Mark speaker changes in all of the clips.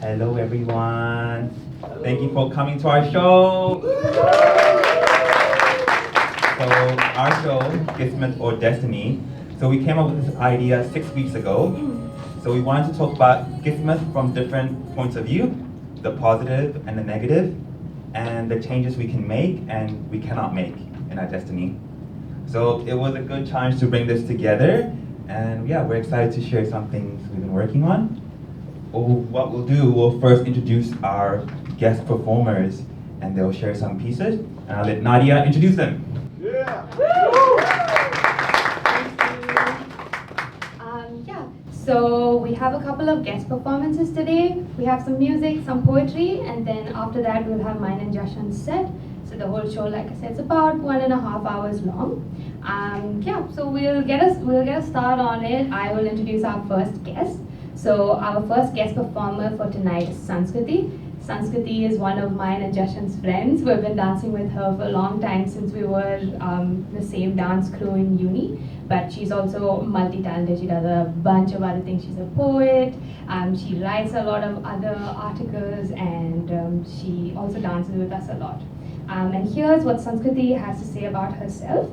Speaker 1: Hello, everyone. Thank you for coming to our show. So, our show, Qismat or Destiny. So, we came up with this idea 6 weeks ago. So, we wanted to talk about Qismat from different points of view, the positive and the negative, and the changes we can make and we cannot make in our destiny. So, it was a good chance to bring this together. And yeah, we're excited to share some things we've been working on. What we'll do, we'll first introduce our guest performers and they'll share some pieces. And I'll let Nadia introduce them.
Speaker 2: Yeah.
Speaker 3: So we have a couple of guest performances today. We have some music, some poetry, and then after that we'll have mine and Jashan's set. So the whole show, like I said, is about 1.5 hours long. So we'll get a start on it. I will introduce our first guest. So our first guest performer for tonight is Sanskriti. Sanskriti is one of mine and Jashan's friends. We've been dancing with her for a long time since we were the same dance crew in uni. But she's also multi-talented. She does a bunch of other things. She's a poet. She writes a lot of other articles, and she also dances with us a lot. And here's what Sanskriti has to say about herself.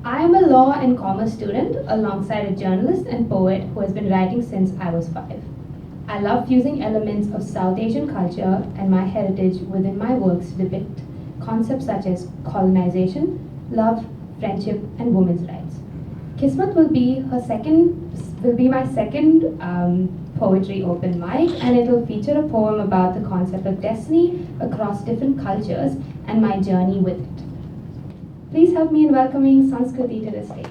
Speaker 3: I am a law and commerce student alongside a journalist and poet who has been writing since I was 5. I love fusing elements of South Asian culture and my heritage within my works to depict concepts such as colonization, love, friendship, and women's rights. Qismat will be my second poetry open mic, and it will feature a poem about the concept of destiny across different cultures and my journey with it. Please help me in welcoming Sanskriti to the stage.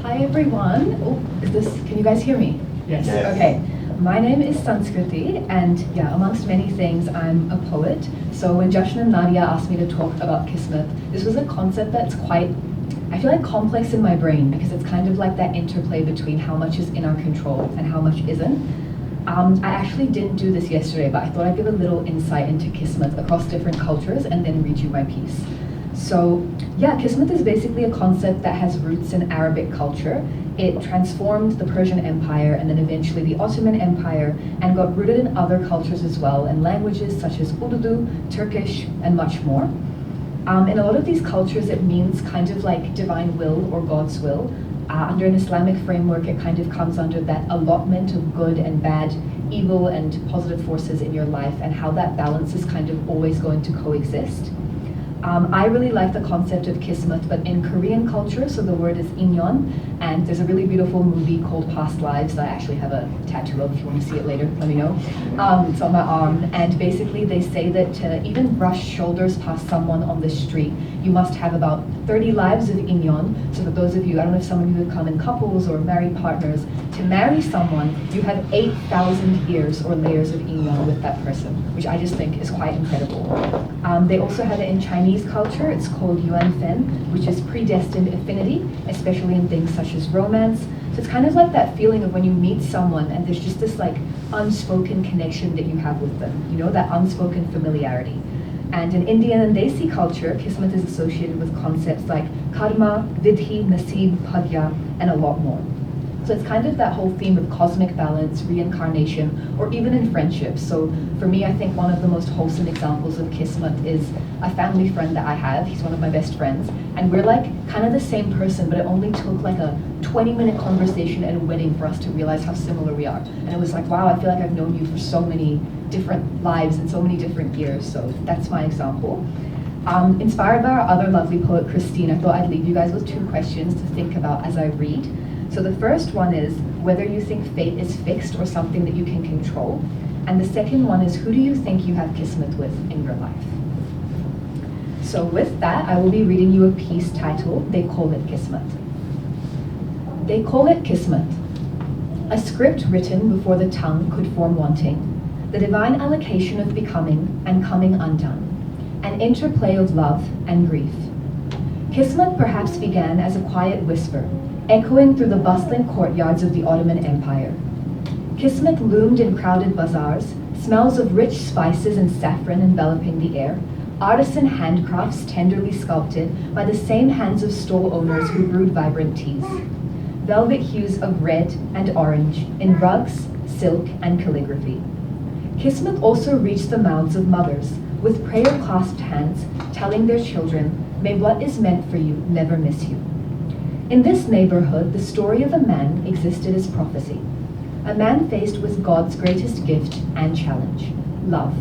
Speaker 4: Hi everyone. Can you guys hear me?
Speaker 1: Yes.
Speaker 4: Okay. My name is Sanskriti, and amongst many things, I'm a poet. So when Jashan and Nadia asked me to talk about Qismat, this was a concept that's quite, I feel like, complex in my brain, because it's kind of like that interplay between how much is in our control and how much isn't. I actually didn't do this yesterday, but I thought I'd give a little insight into Qismat across different cultures and then read you my piece. So Qismat is basically a concept that has roots in Arabic culture. It transformed the Persian Empire and then eventually the Ottoman Empire, and got rooted in other cultures as well, in languages such as Urdu, Turkish, and much more. In a lot of these cultures, it means kind of like divine will or God's will. Under an Islamic framework, it kind of comes under that allotment of good and bad, evil and positive forces in your life, and how that balance is kind of always going to coexist. I really like the concept of Qismat, but in Korean culture, so the word is inyon, and there's a really beautiful movie called Past Lives that I actually have a tattoo of. If you want to see it later, let me know. It's on my arm, and basically they say that to even brush shoulders past someone on the street, you must have about 30 lives of inyon. So for those of you, I don't know if some of you have come in couples or married partners, to marry someone, you have 8,000 years or layers of inyon with that person, which I just think is quite incredible. They also have it in Chinese culture. It's called yuan fen, which is predestined affinity, especially in things such as romance. So it's kind of like that feeling of when you meet someone and there's just this like unspoken connection that you have with them, that unspoken familiarity. And in Indian and Desi culture, Qismat is associated with concepts like karma, vidhi, nasib, bhagya, and a lot more. So it's kind of that whole theme of cosmic balance, reincarnation, or even in friendships. So for me, I think one of the most wholesome examples of Qismat is a family friend that I have. He's one of my best friends. And we're like kind of the same person, but it only took like a 20-minute conversation at a wedding for us to realize how similar we are. And it was like, wow, I feel like I've known you for so many different lives and so many different years. So that's my example. Inspired by our other lovely poet, Christine, I thought I'd leave you guys with 2 questions to think about as I read. So the first one is whether you think fate is fixed or something that you can control. And the second one is, who do you think you have Qismat with in your life? So with that, I will be reading you a piece titled, They Call It Qismat. They call it Qismat, a script written before the tongue could form wanting, the divine allocation of becoming and coming undone, an interplay of love and grief. Qismat perhaps began as a quiet whisper, echoing through the bustling courtyards of the Ottoman Empire. Qismat loomed in crowded bazaars, smells of rich spices and saffron enveloping the air, artisan handcrafts tenderly sculpted by the same hands of stall owners who brewed vibrant teas. Velvet hues of red and orange in rugs, silk, and calligraphy. Qismat also reached the mouths of mothers, with prayer-clasped hands telling their children, "May what is meant for you never miss you." In this neighborhood, the story of a man existed as prophecy. A man faced with God's greatest gift and challenge, love.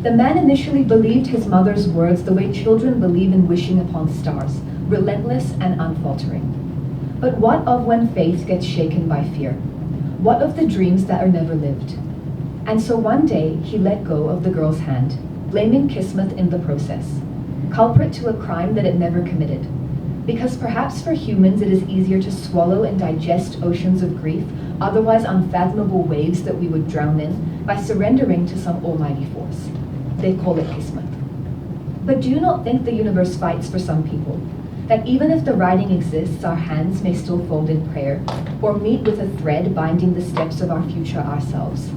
Speaker 4: The man initially believed his mother's words the way children believe in wishing upon stars, relentless and unfaltering. But what of when faith gets shaken by fear? What of the dreams that are never lived? And so one day, he let go of the girl's hand, blaming Qismat in the process, culprit to a crime that it never committed. Because perhaps for humans it is easier to swallow and digest oceans of grief, otherwise unfathomable waves that we would drown in, by surrendering to some almighty force. They call it Qismat. But do you not think the universe fights for some people? That even if the writing exists, our hands may still fold in prayer, or meet with a thread binding the steps of our future ourselves?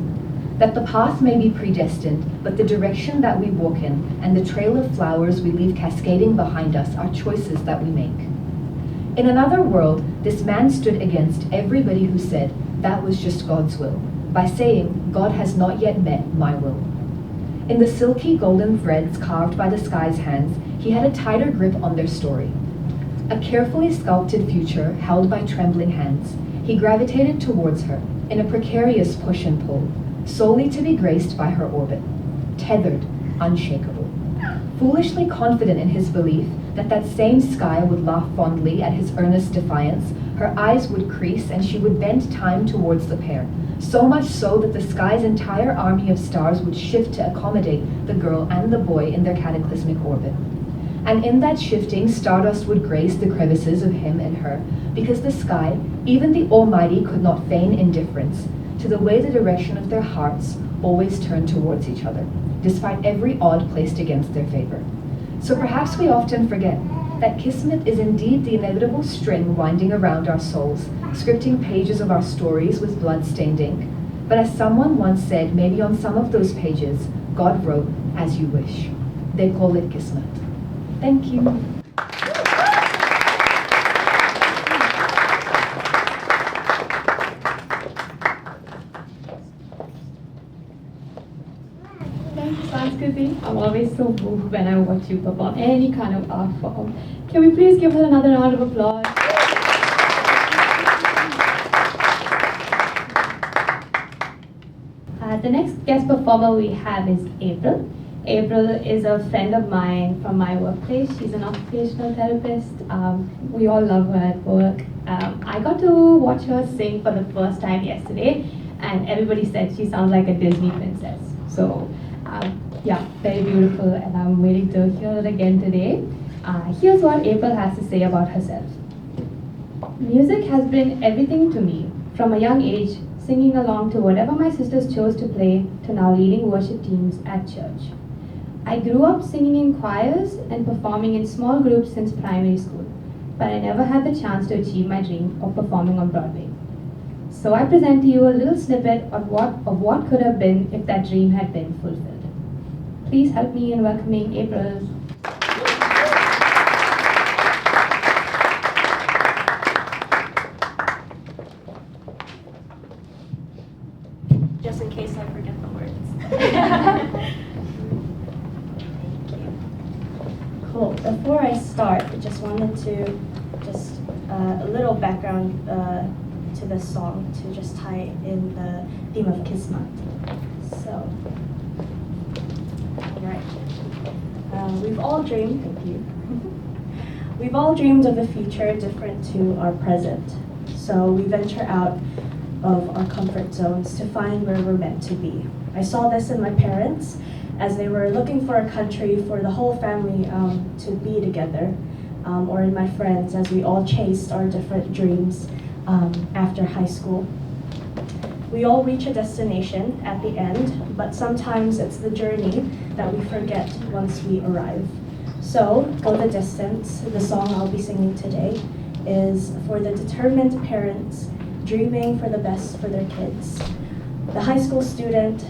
Speaker 4: That the path may be predestined, but the direction that we walk in and the trail of flowers we leave cascading behind us are choices that we make. In another world, this man stood against everybody who said that was just God's will, by saying, "God has not yet met my will." In the silky golden threads carved by the sky's hands, he had a tighter grip on their story. A carefully sculpted future held by trembling hands, he gravitated towards her in a precarious push and pull, solely to be graced by her orbit, tethered, unshakable, foolishly confident in his belief that that same sky would laugh fondly at his earnest defiance. Her eyes would crease and she would bend time towards the pair, so much so that the sky's entire army of stars would shift to accommodate the girl and the boy in their cataclysmic orbit. And in that shifting, stardust would grace the crevices of him and her, because the sky, even the Almighty, could not feign indifference to the way the direction of their hearts always turned towards each other, despite every odd placed against their favor. So perhaps we often forget that Qismat is indeed the inevitable string winding around our souls, scripting pages of our stories with blood-stained ink. But as someone once said, maybe on some of those pages, God wrote, "As you wish." They call it Qismat. Thank you.
Speaker 3: Thank you, Sanskriti. I'm always so moved when I watch you perform any kind of art form. Can we please give her another round of applause? The next guest performer we have is April. April is a friend of mine from my workplace. She's an occupational therapist. We all love her at work. I got to watch her sing for the first time yesterday, and everybody said she sounds like a Disney princess. So, yeah, very beautiful, and I'm waiting to hear it again today. Here's what April has to say about herself. Music has been everything to me. From a young age, singing along to whatever my sisters chose to play, to now leading worship teams at church. I grew up singing in choirs and performing in small groups since primary school, but I never had the chance to achieve my dream of performing on Broadway. So I present to you a little snippet of what could have been if that dream had been fulfilled. Please help me in welcoming April.
Speaker 2: Just in case I forget the words. Cool. Before I start, I just wanted to a little background to this song to just tie in the theme of Qismat. So, right. We've all dreamed. Thank you. We've all dreamed of a future different to our present. So we venture out of our comfort zones to find where we're meant to be. I saw this in my parents as they were looking for a country for the whole family to be together, or in my friends as we all chased our different dreams after high school. We all reach a destination at the end, but sometimes it's the journey that we forget once we arrive. So, Go the Distance, the song I'll be singing today, is for the determined parents dreaming for the best for their kids. The high school student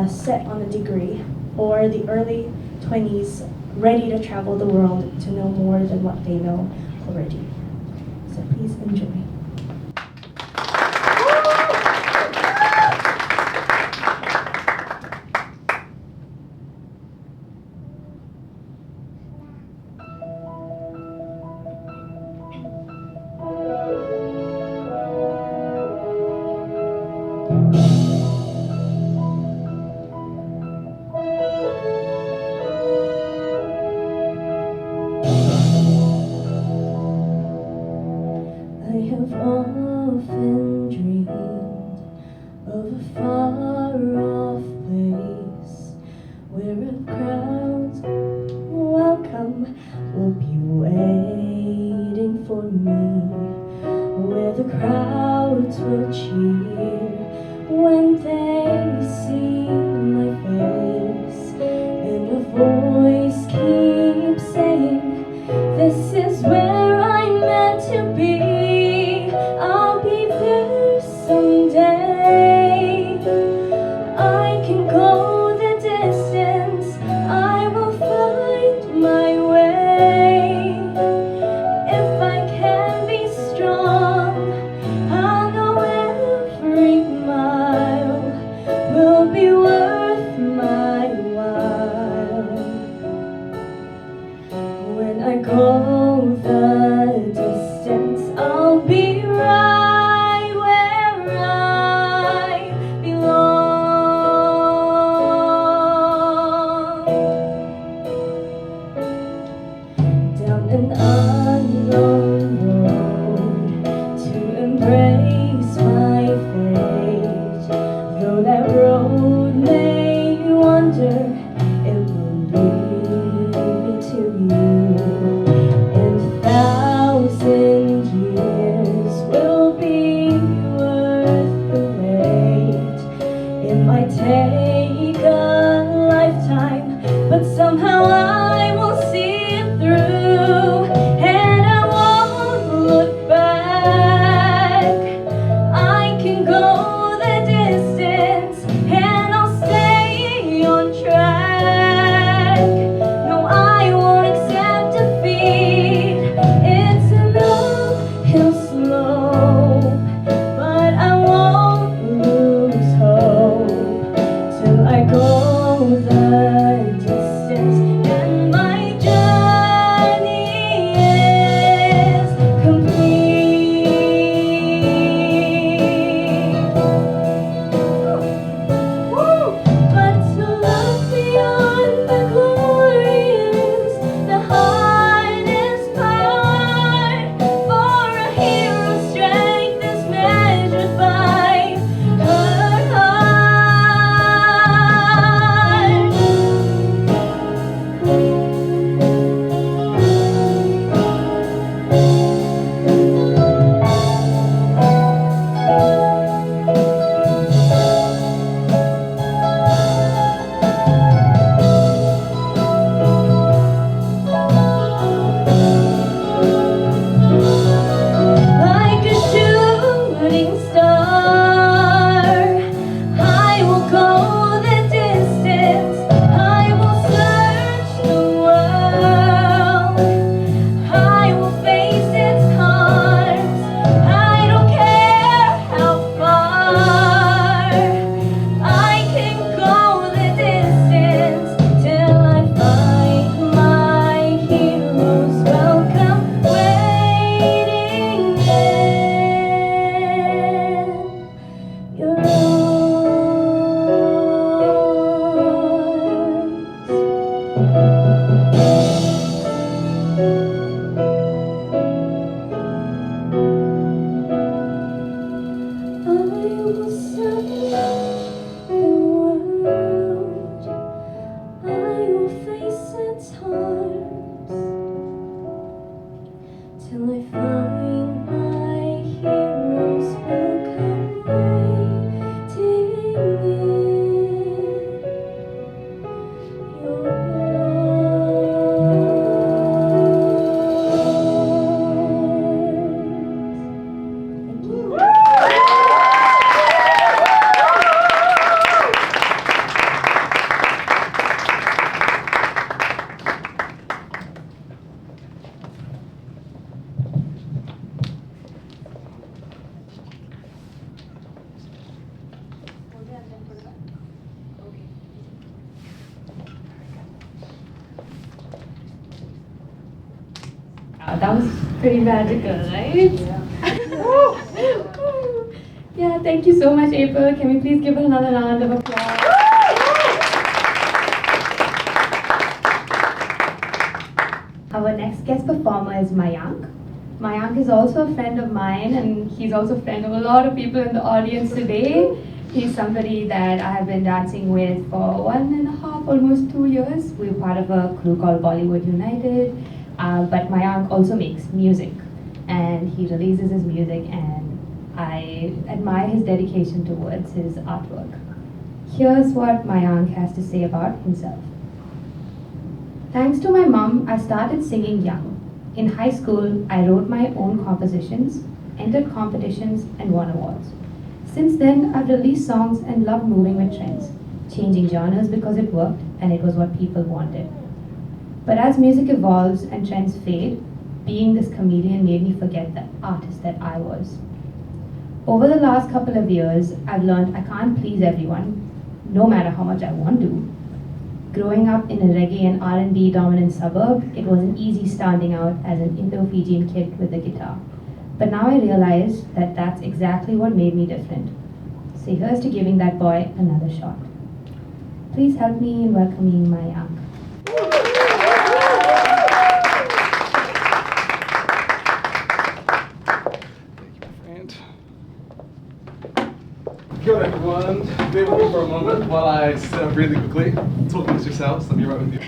Speaker 2: set on a degree, or the early 20s ready to travel the world to know more than what they know already. So please enjoy. I have often dreamed of a far-off place where a crowd's welcome will be waiting for me, where the crowds will cheer when they see my face, and a voice keeps saying, "This is where I'm meant to be. I'll be there someday. I can go the distance. I will find my way. If I can be strong, I'll know every mile will be worth my while. When I go the distance, I'll be right where I belong." Down an unknown road to embrace my fate, though that road may wander, it will lead me to you, and 1,000 years will be worth the wait. It might take a lifetime, but somehow I will see it through, and I won't look back. I can go the distance, and I'll stay on track. No, I won't accept defeat. It's an uphill slope, but I won't lose hope till
Speaker 3: Yeah, that was pretty magical, right? Yeah, thank you so much, April. Can we please give her another round of applause? Our next guest performer is Mayank. Mayank is also a friend of mine, and he's also a friend of a lot of people in the audience today. He's somebody that I have been dancing with for 1.5, almost 2 years. We're part of a crew called Bollywood United. But Mayank also makes music, and he releases his music, and I admire his dedication towards his artwork. Here's what Mayank has to say about himself. Thanks to my mom, I started singing young. In high school, I wrote my own compositions, entered competitions, and won awards. Since then, I've released songs and loved moving with trends, changing genres because it worked and it was what people wanted. But as music evolves and trends fade, being this chameleon made me forget the artist that I was. Over the last couple of years, I've learned I can't please everyone, no matter how much I want to. Growing up in a reggae and R&B dominant suburb, it wasn't easy standing out as an Indo-Fijian kid with a guitar. But now I realize that that's exactly what made me different. So here's to giving that boy another shot. Please help me in welcoming Mayank.
Speaker 5: Kia ora, everyone. Bear with me for a moment while I sit up really quickly. Talk amongst yourselves. I'll be right with you.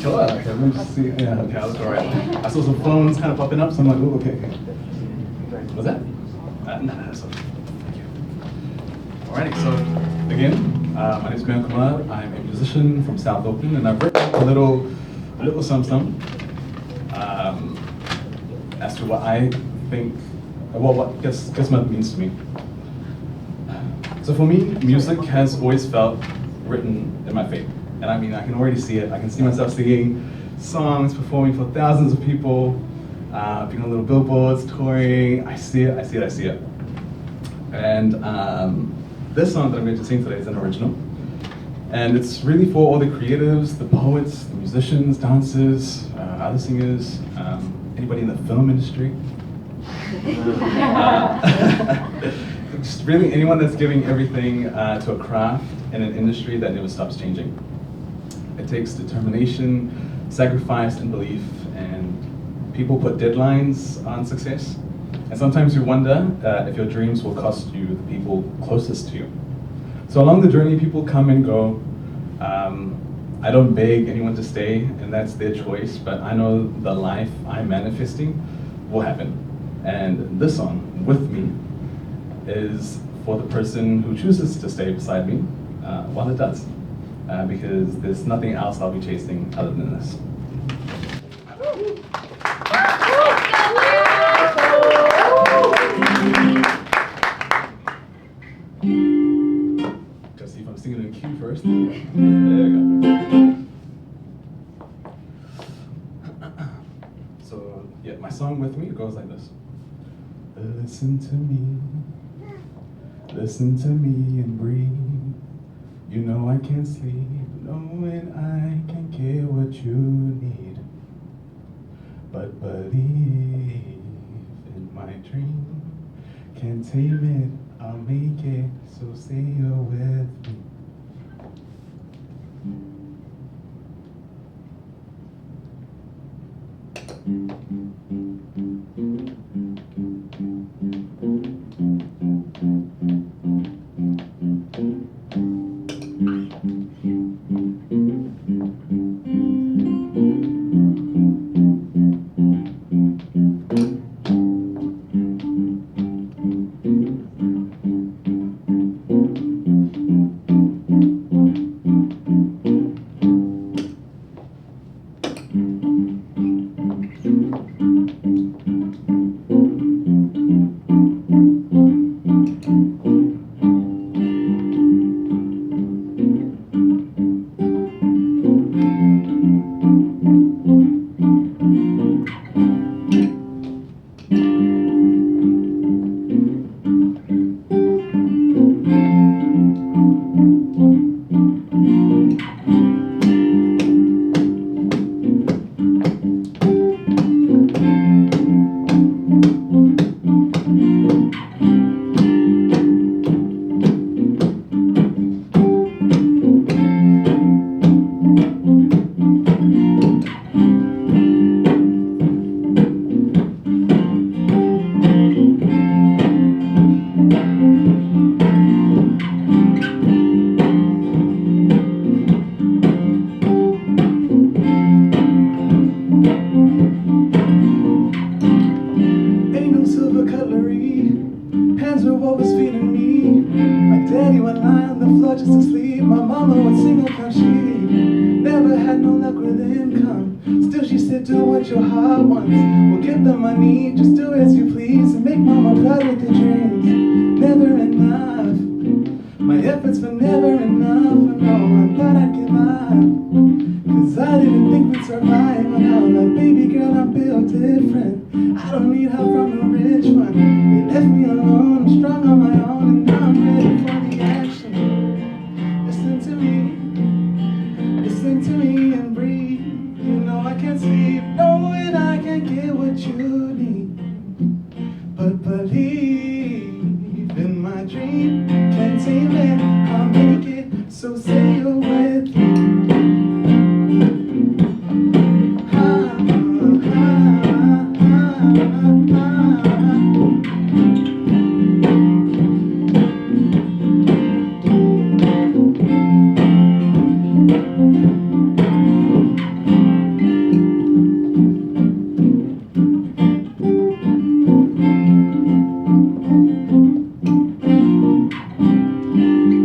Speaker 5: Sure, okay, let me just see. Yeah, okay, I look alright. I saw some phones kind of popping up, so I'm like, oh, okay. What's that? No, that's okay. Thank you. Alrighty, so again, my name is Reinhold Niebuhr. I'm a musician from South Auckland, and I've written a little something as to what I think, what Qismat means to me. So for me, music has always felt written in my fate. And I mean, I can already see it. I can see myself singing songs, performing for thousands of people, being on little billboards, touring. I see it, I see it, I see it. And this song that I'm going to sing today is an original. And it's really for all the creatives, the poets, the musicians, dancers, other singers, anybody in the film industry. Just really anyone that's giving everything to a craft in an industry that never stops changing. It takes determination, sacrifice, and belief, and people put deadlines on success. And sometimes you wonder if your dreams will cost you the people closest to you. So along the journey, people come and go. I don't beg anyone to stay, and that's their choice, but I know the life I'm manifesting will happen. And this song, With Me, is for the person who chooses to stay beside me while it does. Because there's nothing else I'll be chasing other than this. Just see if I'm singing in key first. There we go. So, yeah, my song With Me, it goes like this. Listen to me and breathe. You know I can't sleep, knowing I can get what you need. But believe in my dream, can't tame it, I'll make it, so say you're with me. what was feeding me. My daddy would lie on the floor just to sleep. My mama would single count sheep. Never had no luck with income. Still she said, do what your heart wants. We'll get the money, just do as you please. And make mama proud with the dreams. Never enough. My efforts were never enough. No, I thought I'd give up. Cause I didn't think we'd survive. But now, like, baby girl, I'm built different. I don't need help from the rich one. They left me alone, I'm strong on my own. And now I'm ready for the action. Listen to me and breathe. You know I can't sleep, knowing I can't get what you need. But believe in my dream, can't tame it, I'll make it. So say you're with me.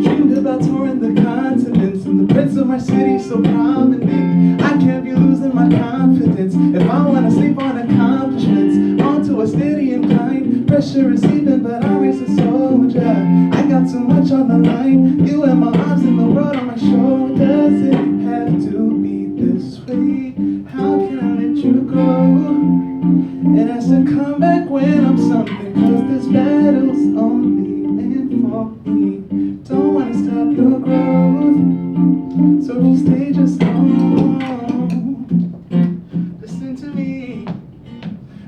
Speaker 5: Dreamed about touring the continents and the prince of my city so prominent. I can't be losing my confidence if I wanna sleep on accomplishments. Onto a steady incline, pressure is even, but I raise a soldier. I got too much on the line. You and my arms and the world on my shoulders. It have to be this way. How can I let you go? It has to come back when I'm something, cause this battle's only meant for me. Don't wanna stop your growth, so if you stay just home.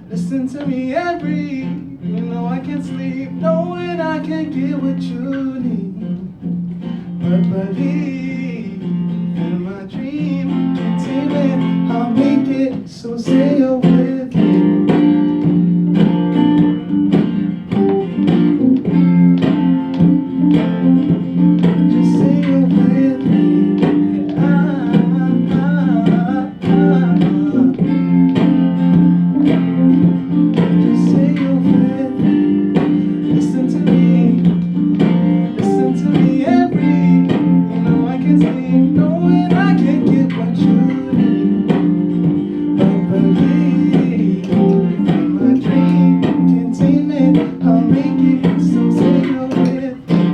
Speaker 5: Listen to me and breathe. You know I can't sleep, knowing I can't get what you need. But believe in my dream, can't tame it, I'll make it. So say you're with me. Just say you're with me. Just say you're with me. Listen to me and breathe. You know I can't sleep, knowing I can't get what you need. But believe in my dream, can't tame it, I'll make it. So say you're with me.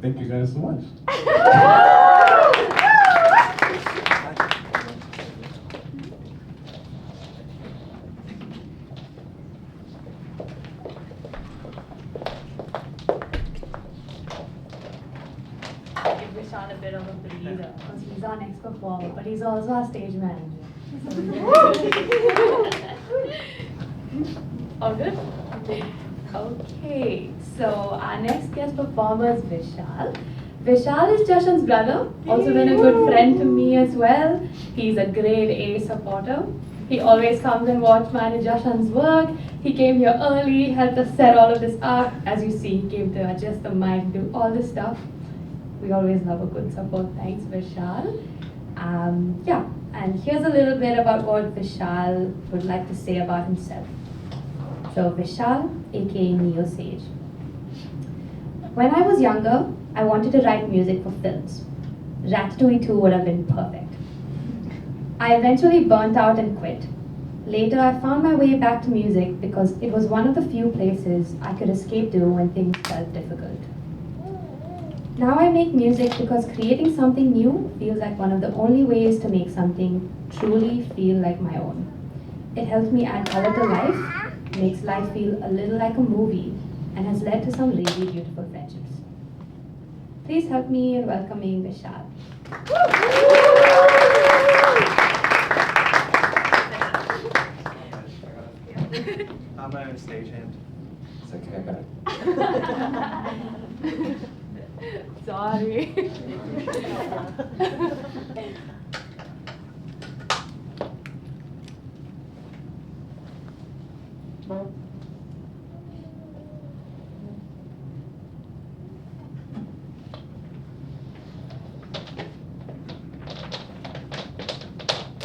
Speaker 5: Thank you guys so much.
Speaker 2: Give Vishal a bit of a breather, because he's our next performer, but he's also our stage manager. All good? Okay, so our next guest performer is Vishal. Vishal is Jashan's brother, also been a good friend to me as well. He's a grade A supporter. He always comes and watches mine and Jashan's work. He came here early, helped us set all of this up. As you see, he came to adjust the mic, do all this stuff. We always love a good support. Thanks, Vishal. Yeah, and here's a little bit about what Vishal would like to say about himself. So Vishal, aka Neo Sage. When I was younger, I wanted to write music for films. Ratatouille 2 would have been perfect. I eventually burnt out and quit. Later, I found my way back to music because it was one of the few places I could escape to when things felt difficult. Now I make music because creating something new feels like one of the only ways to make something truly feel like my own. It helps me add color to life, makes life feel a little like a movie, and has led to some really beautiful friendships. Please help me in welcoming Vishal.
Speaker 6: I'm a stagehand.
Speaker 1: It's okay, I got it.
Speaker 2: Sorry.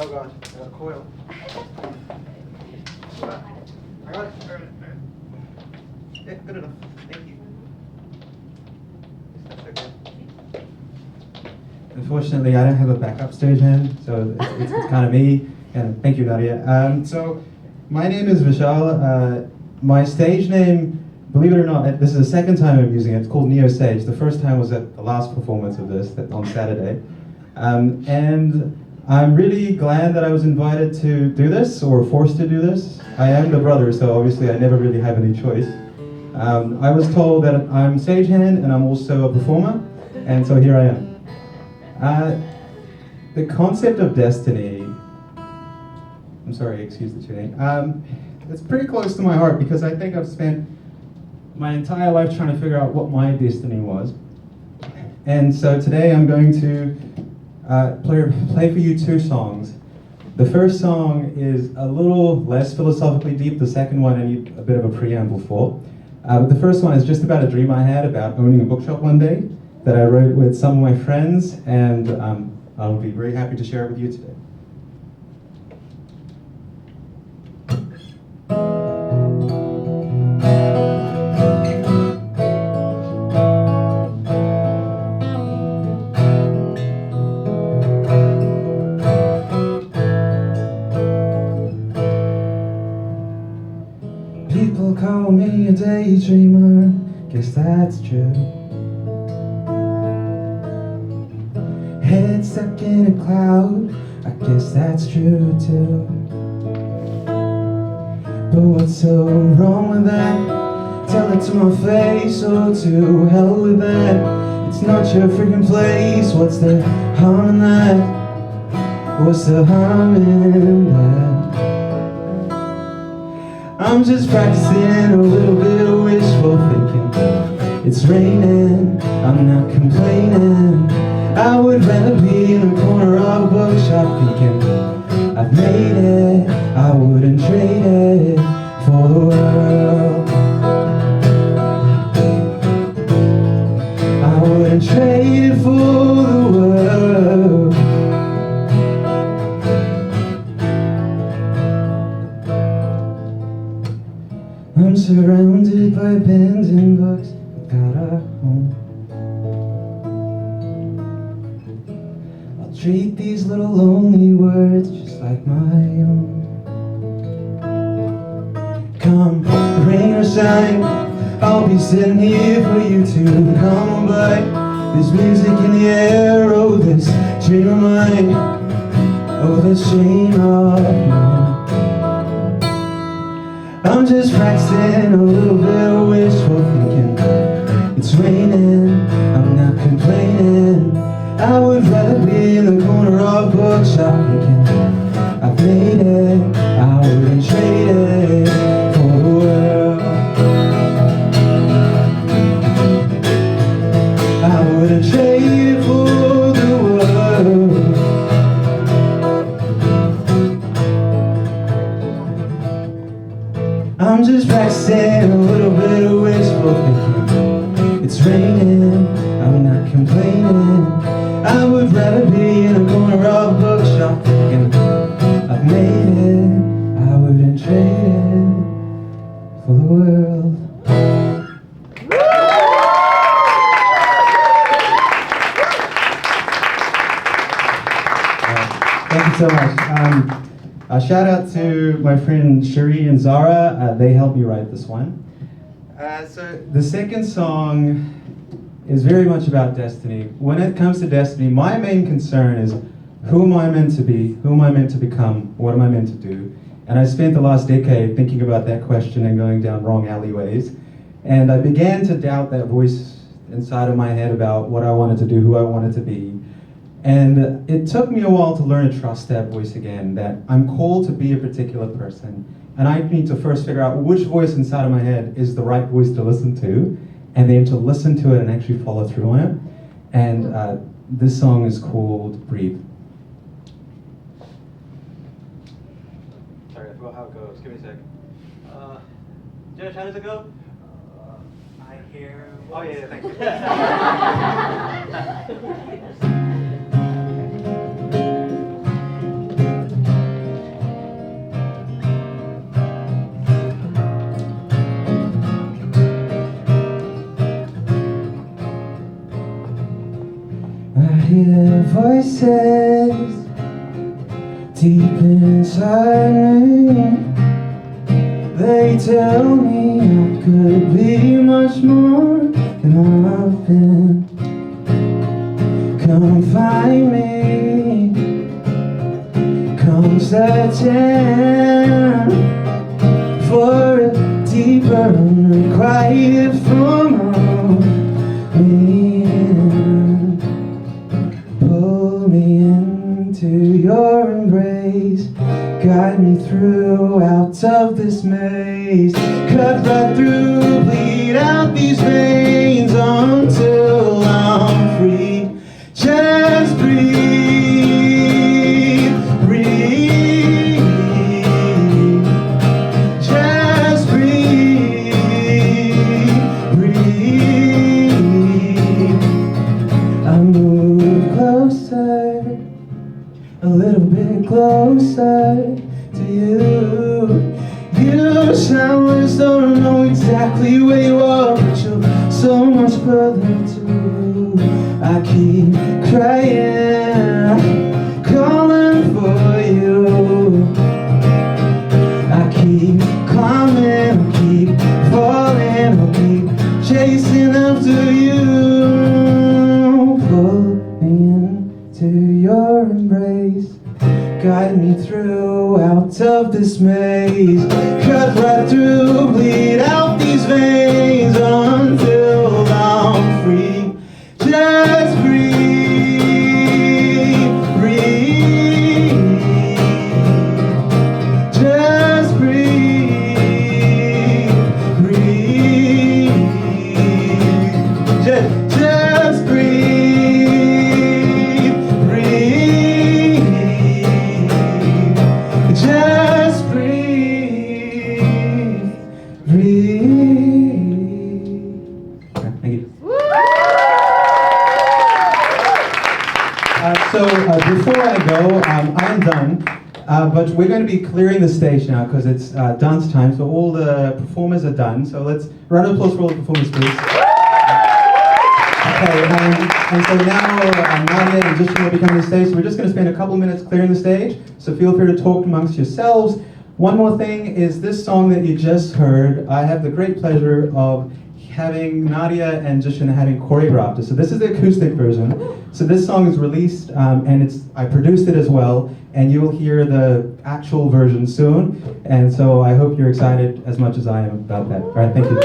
Speaker 6: Oh god, I got a coil. I got it. Yeah, good enough. Thank you. That's okay.
Speaker 7: Unfortunately, I don't have a backup stagehand, so it's kind of me. And thank you, Nadia. So, my name is Vishal. My stage name, believe it or not, this is the second time I'm using it. It's called Neo Sage. The first time was at the last performance of this on Saturday. And I'm really glad that I was invited to do this, or forced to do this. I am the brother, so obviously I never really have any choice. I was told that I'm stagehand and I'm also a performer, and so here I am. The concept of destiny, I'm sorry, excuse the tuning. It's pretty close to my heart because I think I've spent my entire life trying to figure out what my destiny was. And so today I'm going to play for you two songs. The first song is a little less philosophically deep. The second one I need a bit of a preamble for. But the first one is just about a dream I had about owning a bookshop one day that I wrote with some of my friends, and I'll be very happy to share it with you today. People call me a daydreamer, guess that's true. Head stuck in a cloud, I guess that's true too. But what's so wrong with that? Tell it to my face, oh to hell with that. It's not your freaking place, what's the harm in that? What's the harm in that? I'm just practicing a little bit of wishful thinking. It's raining, I'm not complaining. I would rather be in the corner of a bookshop thinking I've made it, I wouldn't trade it for the world. I wouldn't trade it for the world. I'm surrounded by abandoned books, I've got a home. I'll treat these little lonely words just like my own. Come, rain or shine, I'll be sitting here for you to come on by. There's music in the air, oh this dream of mine, oh this shame of mine. I'm just practicing a little bit of wishful thinking. It's raining, I'm not complaining. I would rather be in the corner of a bookshop thinking I've made it, I wouldn't trade it for the world. I wouldn't trade it for the world. I'm just practicing a little bit of wishful thinking. It's raining, I'm not complaining. I would rather be in a corner of a bookshop thinking I've made it, I wouldn't trade it for the world. Thank you so much. A shout out to my friend Cherie and Zara. They helped me write this one. So the second song is very much about destiny. When it comes to destiny, my main concern is who am I meant to be? Who am I meant to become? What am I meant to do? And I spent the last decade thinking about that question and going down wrong alleyways. And I began to doubt that voice inside of my head about what I wanted to do, who I wanted to be. And it took me a while to learn to trust that voice again, that I'm called to be a particular person. And I need to first figure out which voice inside of my head is the right voice to listen to, and then to listen to it and actually follow through on it. And this song is called Breathe.
Speaker 6: Sorry, I forgot how it goes. Give me a sec. Josh, how does it go? I hear. Oh yeah, thank you.
Speaker 7: voices deep inside me, they tell me I could be much more than I've been. Come find me, come searching for a deeper unrequited form of meaning. Pull me into your embrace, guide me through out of this maze, cut right through, bleed out these veins until I'm free. Just breathe, breathe, just breathe, breathe. I move closer, a little bit closer to you. You shine, don't know exactly where you are, but you're so much further too. I keep crying, calling for you. I keep climbing, I keep falling, I keep chasing after you. Pull me into your embrace, guide me through out of this maze, cut right through, bleed out these veins until I'm free. Just breathe, breathe, just breathe, breathe, just breathe, breathe, just breathe, breathe. Thank you. Before I go, I'm done, but we're going to be clearing the stage now because it's dance time, so all the performers are done. So let's round of applause for all the performers, please. Okay, and so now Nadia and Justin will be coming to the stage, so we're just going to spend a couple minutes clearing the stage, so feel free to talk amongst yourselves. One more thing is this song that you just heard, I have the great pleasure of having Nadia and Justin having choreographed it. So this is the acoustic version. So this song is released, and I produced it as well, and you will hear the actual version soon. And so I hope you're excited as much as I am about that. All right, thank you.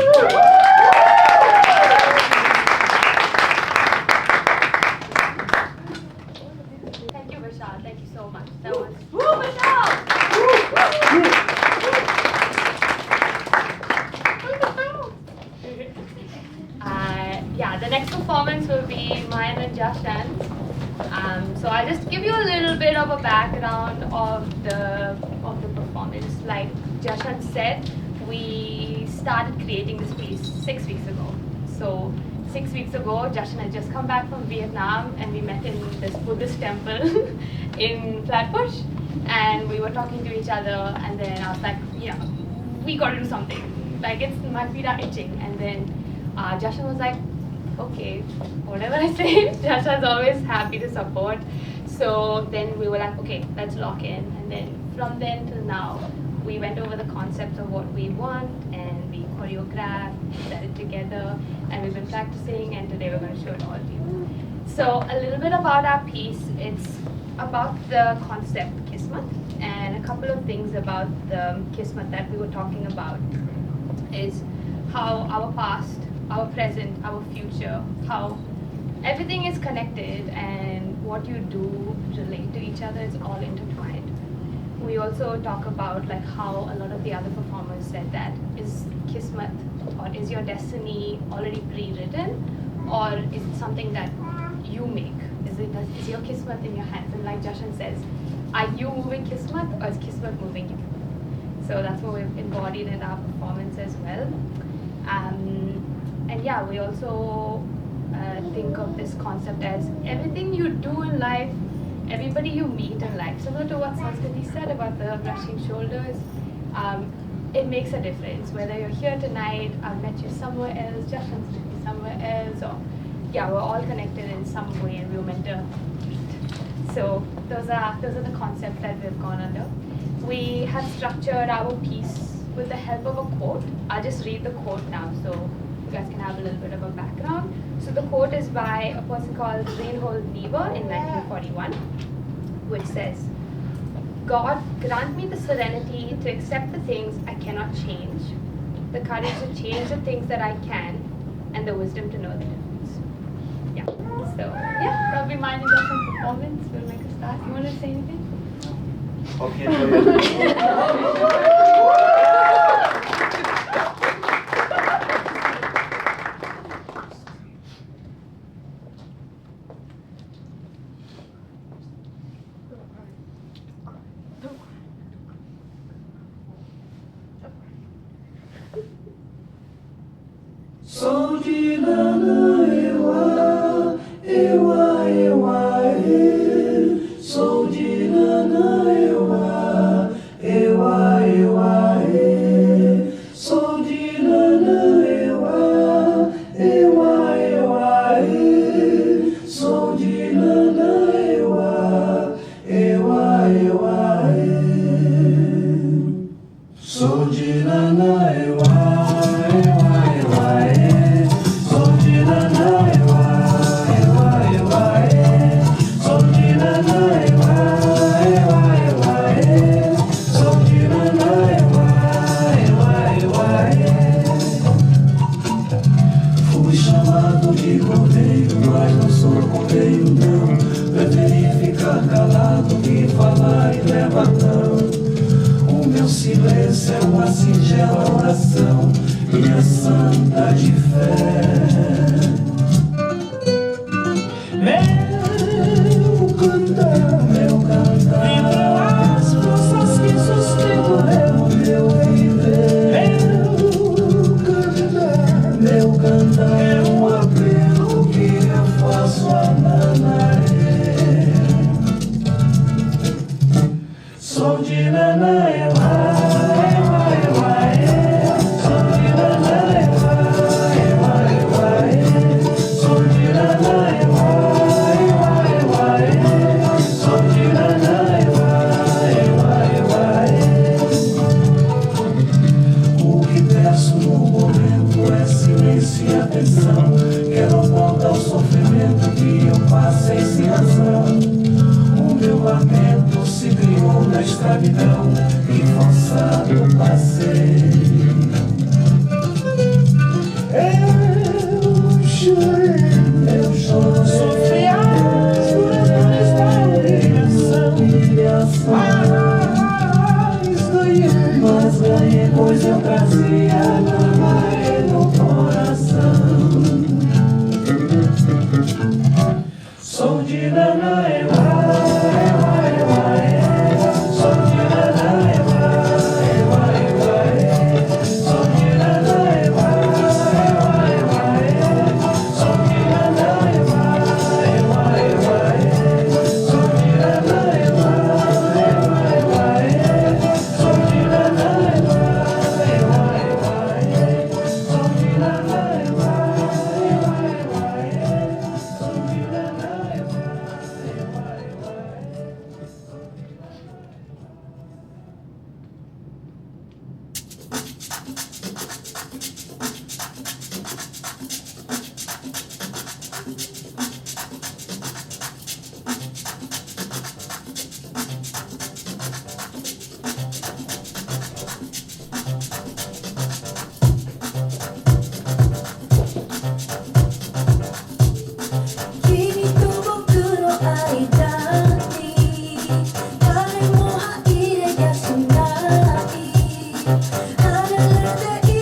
Speaker 3: Thank you, Vishal. Thank you so much. That was Vishal! Yeah, the next performance will be mine and Jashan's. So I'll just give you a little bit of a background of the performance. Like Jashan said, we started creating this piece 6 weeks ago. So 6 weeks ago, Jashan had just come back from Vietnam, and we met in this Buddhist temple in Flatbush, and we were talking to each other, and then I was like, yeah, we gotta do something. Like, my feet are itching. And then Jashan was like, okay, whatever I say, Jashan's always happy to support. So then we were like, okay, let's lock in. And then from then till now, we went over the concepts of what we want, and we choreographed, set it together, and we've been practicing, and today we're going to show it all to you. So a little bit about our piece. It's about the concept Qismat, and a couple of things about the Qismat that we were talking about is how our past, our present, our future, how everything is connected, and what you do relate to each other is all intertwined. We also talk about like how a lot of the other performers said that is Qismat, or is your destiny already pre-written, or is it something that you make? Is your Qismat in your hands? And like Jashan says, are you moving Qismat, or is Qismat moving you? So that's what we've embodied in our performance as well. And yeah, we also think of this concept as everything you do in life, everybody you meet in life, similar to what Sanskriti said about the brushing shoulders, it makes a difference. Whether you're here tonight, I've met you somewhere else, Jashan's met me somewhere else, or yeah, we're all connected in some way, and we were meant to meet. So those are the concepts that we've gone under. We have structured our piece with the help of a quote. I'll just read the quote now so you guys can have a little bit of a background. So the quote is by a person called Reinhold Niebuhr in 1941, which says, "God, grant me the serenity to accept the things I cannot change, the courage to change the things that I can, and the wisdom to know the difference." Yeah. So yeah, that'll be mine and Justin's performance. We'll make a start. You want to say anything?
Speaker 6: Okay.
Speaker 8: Sou de lana, ewa, ewa, ewa, e. Sou de lana, ewa, ewa, ewa, e. Sou de lana, ewa, ewa, ewa, e. Sou de lana, ewa, ewa, ewa, e. Sou de lana, ewa. Silêncio é uma singela oração, minha santa de fé. Meu cantar, vibram as forças que sustentam meu viver. Meu cantar é um apelo que eu faço a Nanaré. Sou de Nanaré. Quero voltar ao sofrimento que eu passei sem razão. O meu lamento se criou na escravidão que forçado passei. Eu chorei, sofri as dores da humilhação. Mas ganhei, pois eu trazia no coração. Sou de lana, ewa, ewa, ewa, e. Sou de lana, ewa, ewa, ewa, e. Sou de lana, ewa, ewa, ewa, e. Sou de lana, ewa, ewa, ewa, e. Sou de lana, ewa, ewa, ewa, e. Sou de lana, ewa, ewa, ewa, e. Sou de lana, ewa, ewa, ewa, e. Sou de lana.
Speaker 9: Happy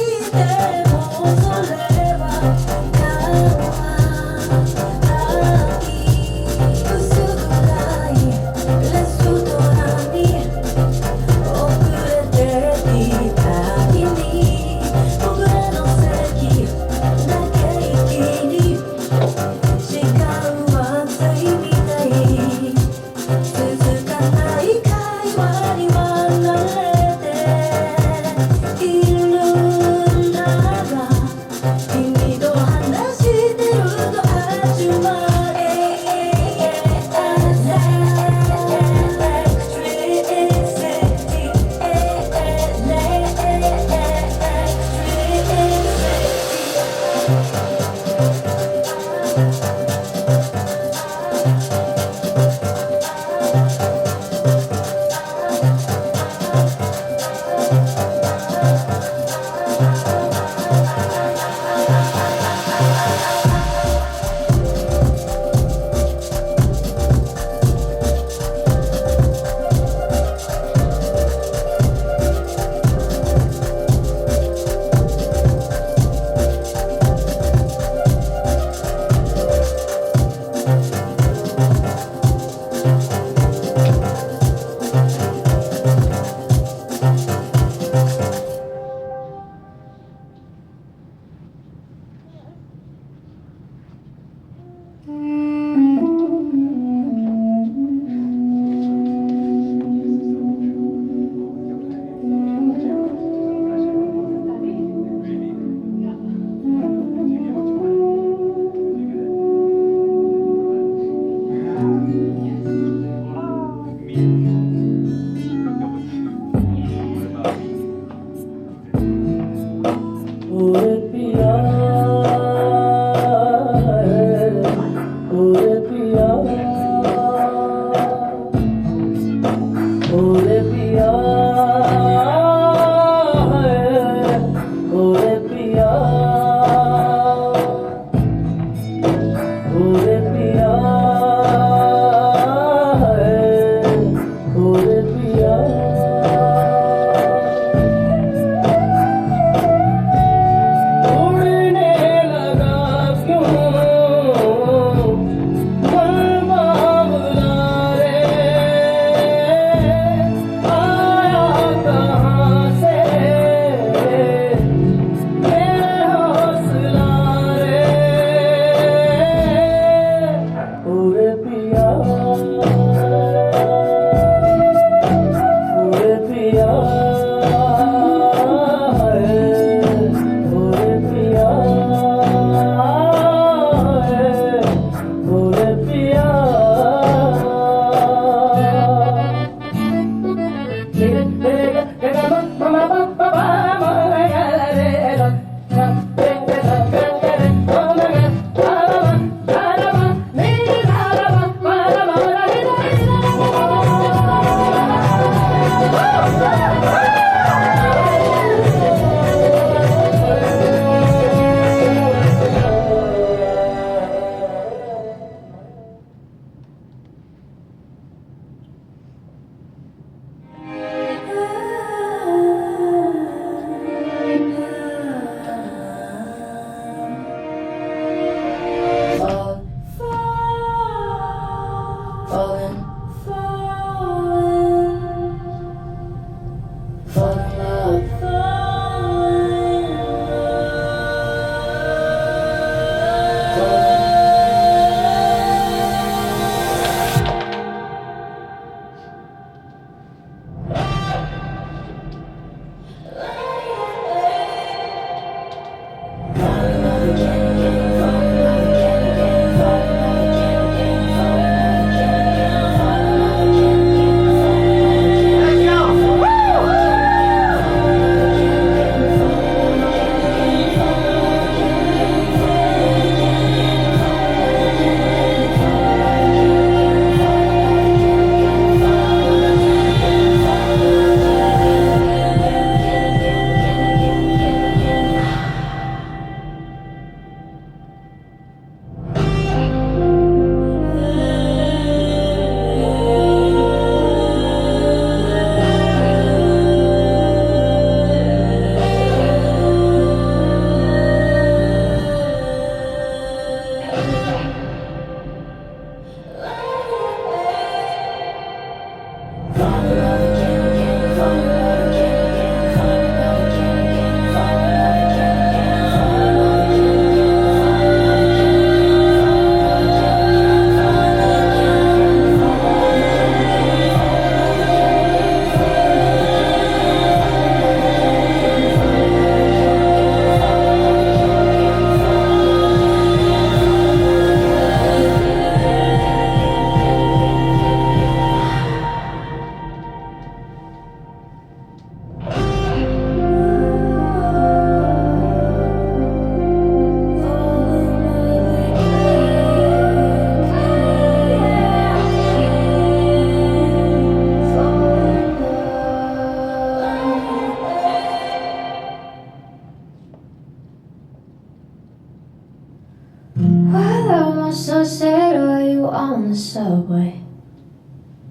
Speaker 9: Sunset, are you on the subway?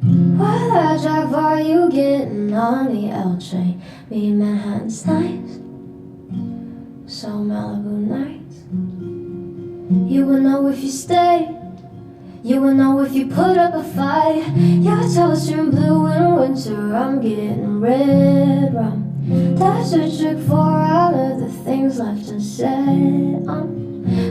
Speaker 9: While I drive, are you getting on the L train? Me and Manhattan's nice, so Malibu nights. You will know if you stay, you will know if you put up a fight. Your toes turn blue in winter, I'm getting red rum. That's a trick for all of the things left unsaid. I'm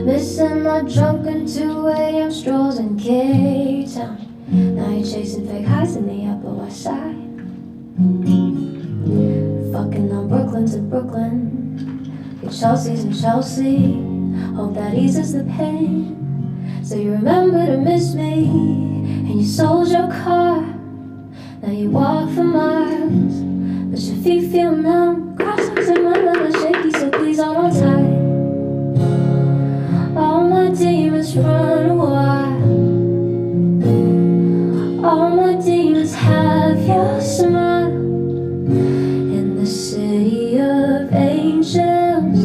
Speaker 9: missing the drunken 2 a.m. strolls in K-Town. Now you're chasing fake highs in the Upper West Side. Fucking on Brooklyn to Brooklyn. Your Chelsea's in Chelsea. Hope that eases the pain. So you remember to miss me, and you sold your car. Now you walk for miles, but your feet feel numb. Crosswalks in my mind are shaky, so please hold on tight. All my demons run wild. All my demons have your smile. In the city of angels,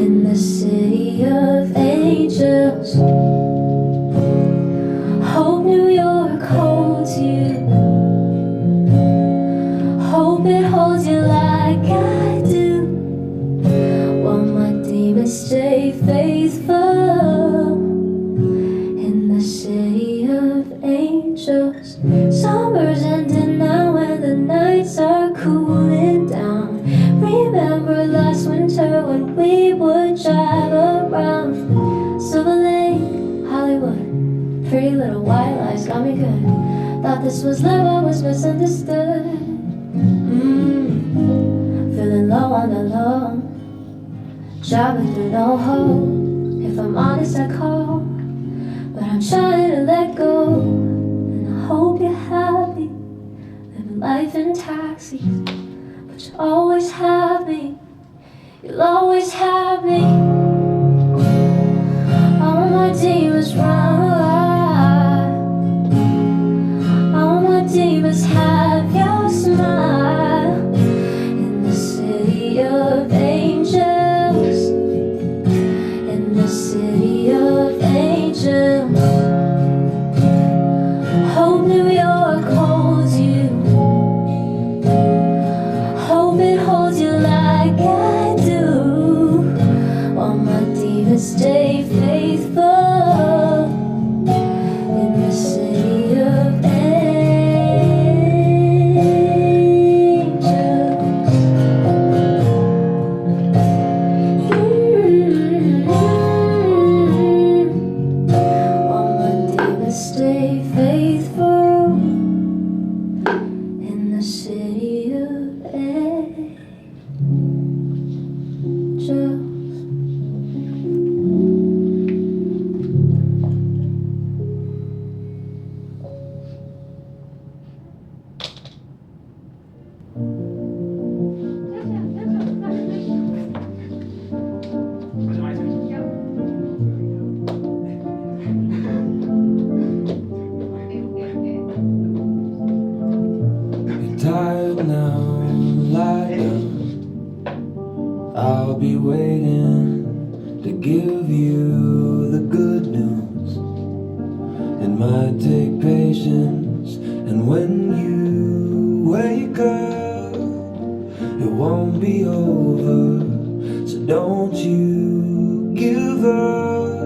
Speaker 9: in the city of angels. Hope New York holds you. Hope it holds you like I do. While my demons stay faithful. In the city of angels. Summer's ending now and the nights are cooling down. Remember last winter when we would drive around Silver Lake, Hollywood. Pretty little white lies got me good. Thought this was love, I was misunderstood. Feeling low on the low, driving through no hole. If I'm honest, I call, but I'm trying to let go. And I hope you're happy, living life in taxis. But you always have me, you'll always have me. All my demons run wild. All my demons have your smile. In the city of angels, in the city of angels. Hope New York holds you. Hope it holds you like I do. While my demons stay faithful. In the city of angels. While my demons stay faithful. In the city of angels.
Speaker 8: You're tired now, lie down. I'll be waiting to give you the good news. It might take patience, and when you wake up, it won't be over. So don't you give up.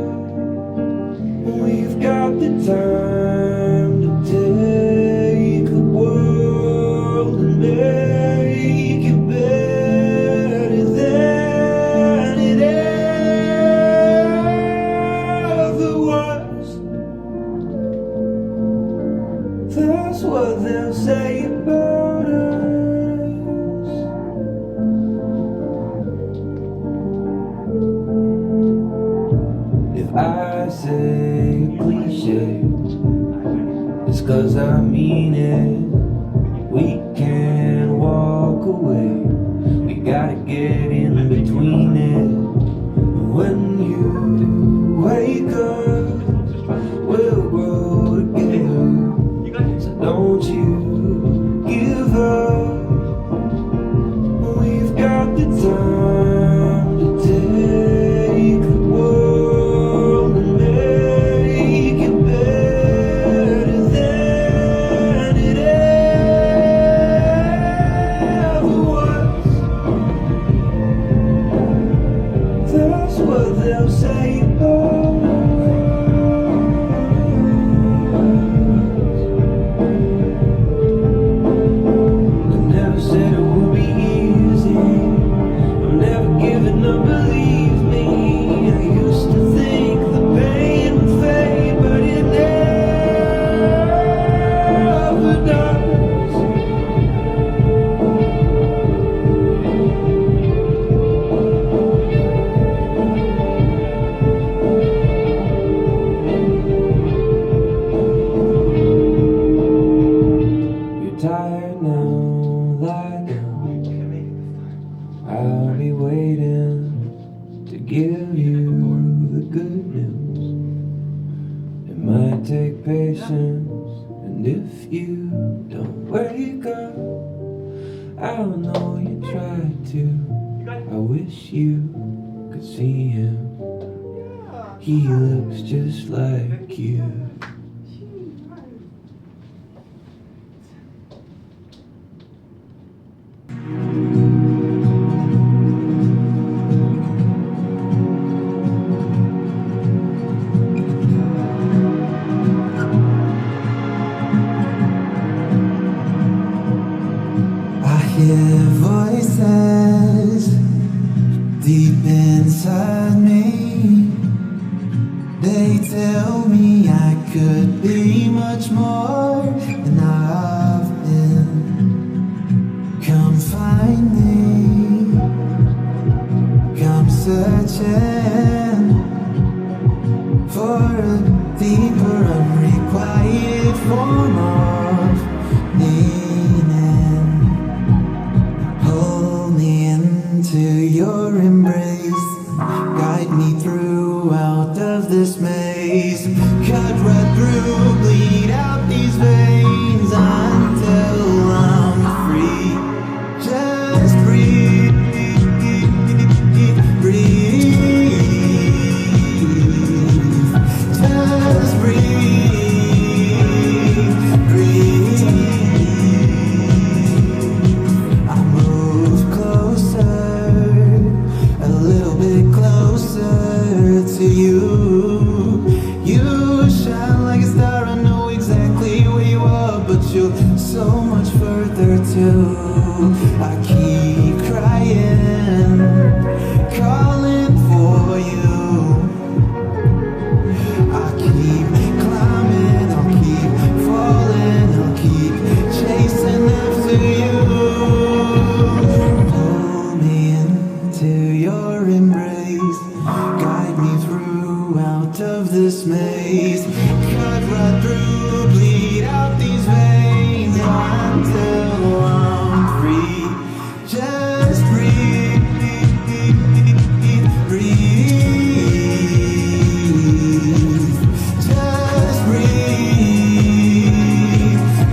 Speaker 8: We've got the time to take the world and make it better than it ever was. That's what they'll say about us. If I say a cliche, it's 'cause I mean it. We can't walk away, we gotta get in between it. When you wake up, we'll grow together. So don't you give up. We've got the time to take the world and make it better than it ever was. That's what they'll say about us. Don't worry, girl, I know you tried to. I wish you could see him. He looks just like you. I hear voices deep inside me. They tell me I could be much more than I've been. Come find me, come searching for a deeper, unrequited form of meaning. Pull me into your embrace, guide me through out of this maze. Cut right through, bleed out these veins until I'm free. Just breathe, breathe. Just breathe, breathe. I move closer, a little bit closer to you. You shine like a star, I know exactly where you are, but you're so much further too. I keep crying, calling for you. I keep climbing, I'll keep falling, I'll keep chasing after you. Pull me into your embrace, guide me through out of this maze. Cut right through, bleed out these veins until I'm free. Just breathe, breathe. Just breathe,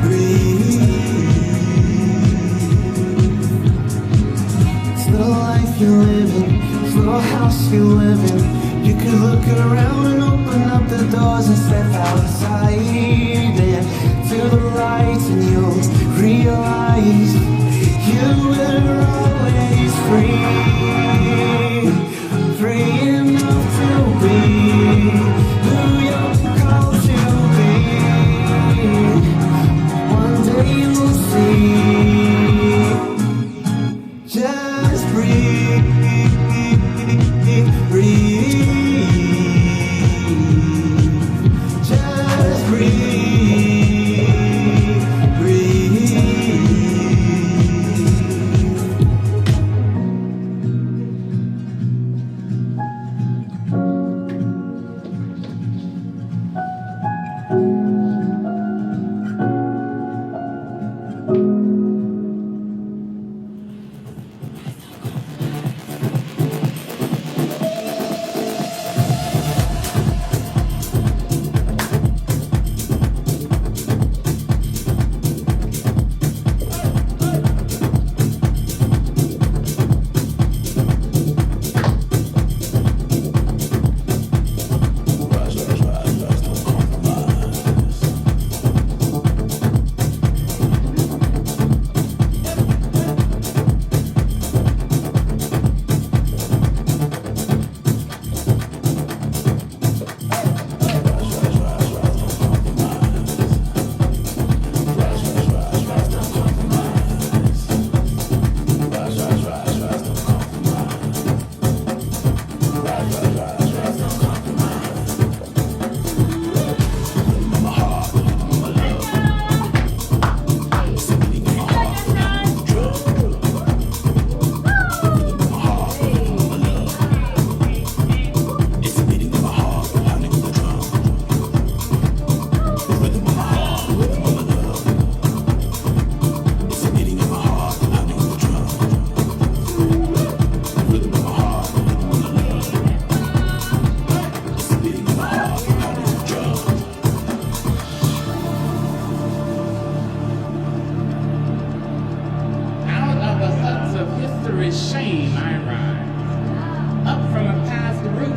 Speaker 8: breathe. This little life you're living, this little house you live in. You could look around and open up the doors and step outside into the light, and you'll realize you were always free, free enough to be who you're called to be. One day you'll see. Just breathe, breathe. Just breathe, breathe.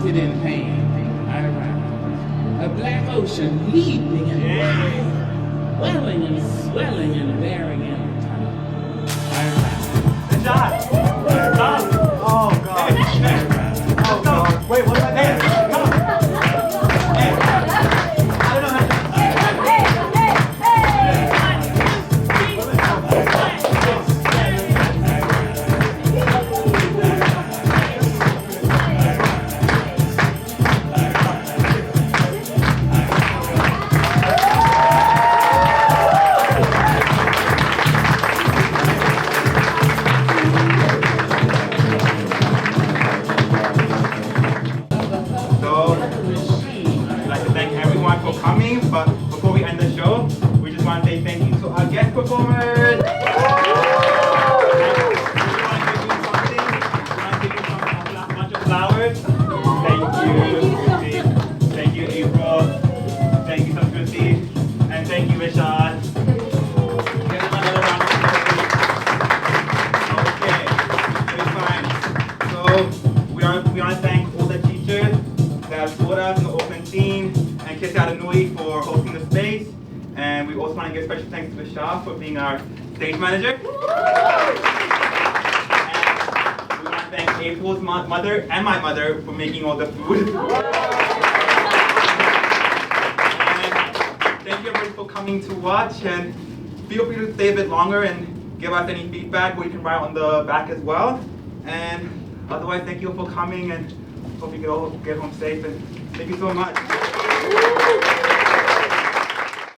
Speaker 8: rooted in pain. I rhyme. A black ocean leaping and boiling, welling and swelling and bearing in time. I rhyme.
Speaker 6: Good job. Good job. Oh, God. Oh, God. Wait, what's my name? Come on. Hey. I don't know how to... But before we end the show, we just want to say thank you to our guest performers. A bunch of flowers. Thank you, thank you, April. Thank you, Samskriti, and thank you, Vishal. Give them another round of applause. Okay, it's fine. So we want to thank all the teachers that support us in the Oakland scene. And Qismat Nui for hosting the space. And we also want to give special thanks to Vishal for being our stage manager. And we want to thank April's mother and my mother for making all the food. And thank you everybody for coming to watch. And feel free to stay a bit longer and give us any feedback, or you can write on the back as well. And otherwise, thank you for coming, and hope you can all get home safe. And thank you so much.